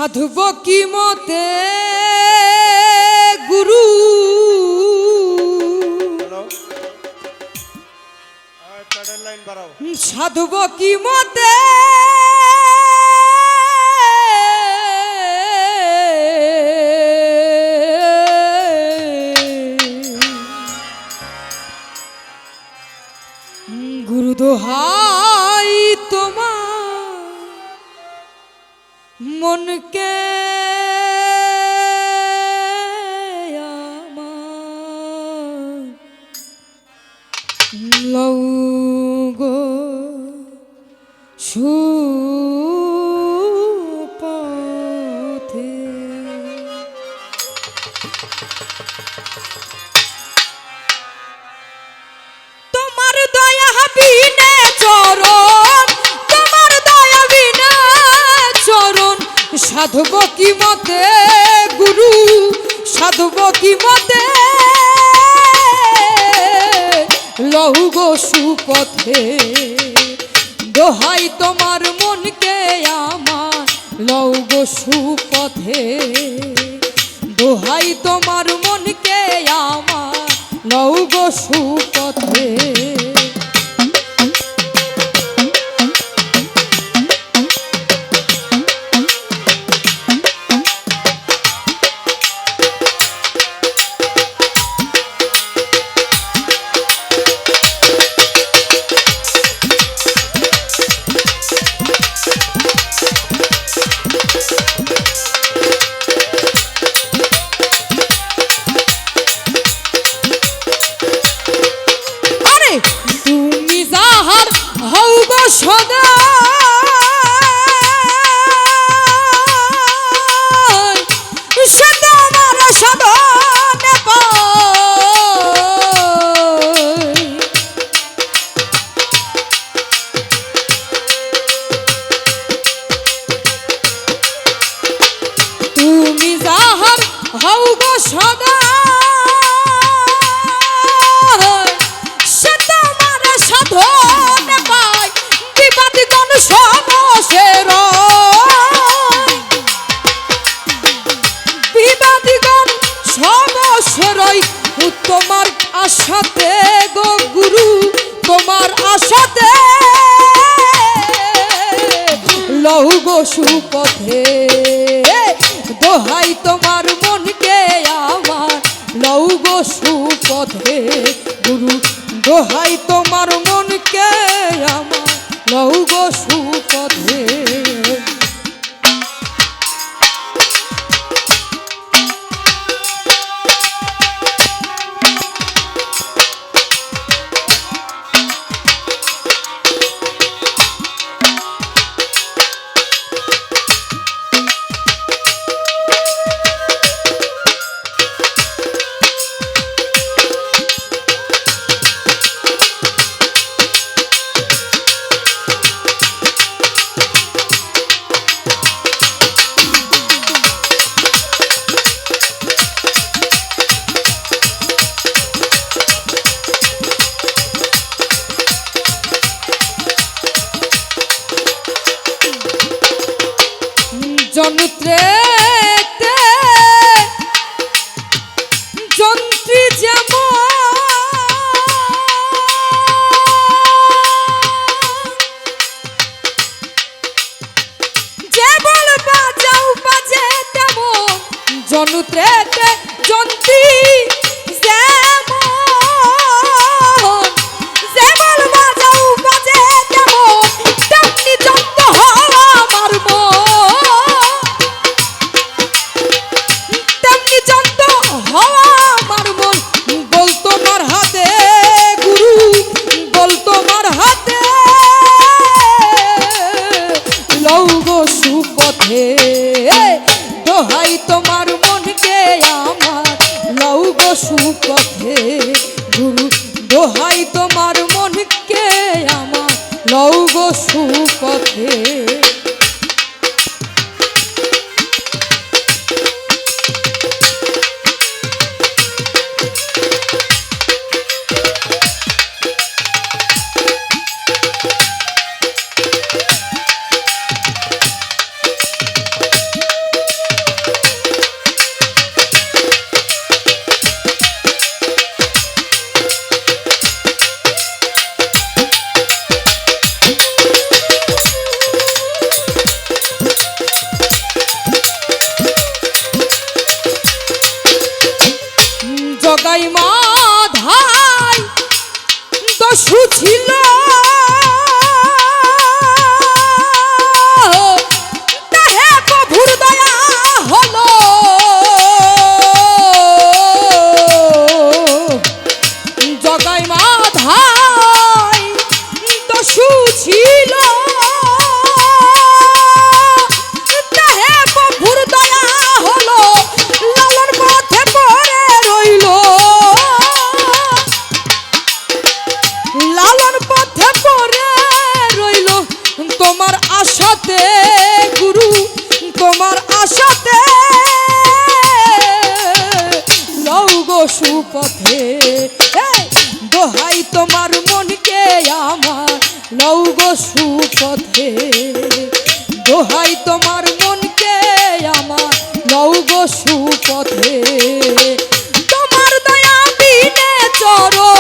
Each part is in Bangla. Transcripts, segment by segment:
সাধব কি মতে গুরু সাধব কি মতে গুরু দোহাই তোমার মনকে আমার লও গো সুপথে। তোমার দয়া বিনে চরণ, তোমার দয়া বিনে চরণ সাধব কি মতে গুরু সাধব কি মতে লহু গো সুপথে। দোহাই তোমার মনকে আমার লও গো সুপথে। দোহাই তোমার মনকে আমার লও গো সুপথে। সদা সে তোমার সাধনে পায়। তুমি যাহার হও গো সদা সে তোমার সাধনে পায়। বিবাদীগণ সমসের বিবাদীগণ সমসেরই তোমার আশাতে গো গুরু তোমার আশাতে লহু গো সুপথে। দোহাই তোমার মনকে আমার লহু গো সুপথে গুরু। দোহাই তোমার মনকে আমার লহু গো সুপথে। যন্ত্রে যন্ত্রী যেমন যে বল বাজাও বাজে তেমন যন্ত্রে যন্ত্রী যেমন যে বল বাজাও বাজে তেমন তেমনি যন্ত্র হওয়া আমার মন। দোহাই তোমার মনকে আমার লও গো সুপথে গুরু। দোহাই তোমার মনকে আমার লও গো সুপথে। মাধাই দস্যু ছিল তাহে প্রভুর দয়া হলো জগাই মাধাই দস্যু ছিল তাহে প্রভুর দয়া হলো লালন পথে পড়ে রইল লালন পথে পড়ে রইল তোমার আশাতে গুরু তোমার আশাতে লও গো সুপথে দোহাই তোমার মনকে আমার লও গো সুপথে দোহাই তোমার মনকে আমার লও গো সুপথে তোমার দয়া বিনে চরণ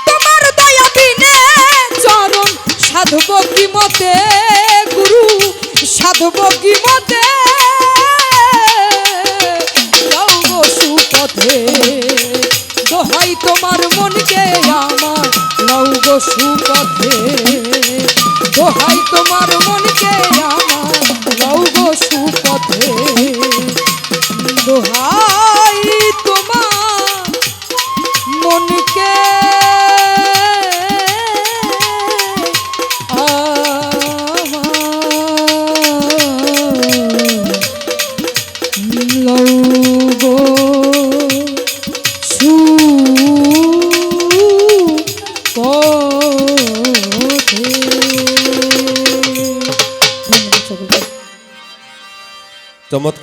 তোমার দয়া বিনে চরণ সাধব কি মতে গুরু সাধব কি মতে লও গো সুপথে দোহাই তোমার মনকে আমার লও গো সুপথে দোহাই তোমার মনকে আমার লও গো সুপথে দোহাই তোমার মনকে লও গো সুপথে। চমৎকার।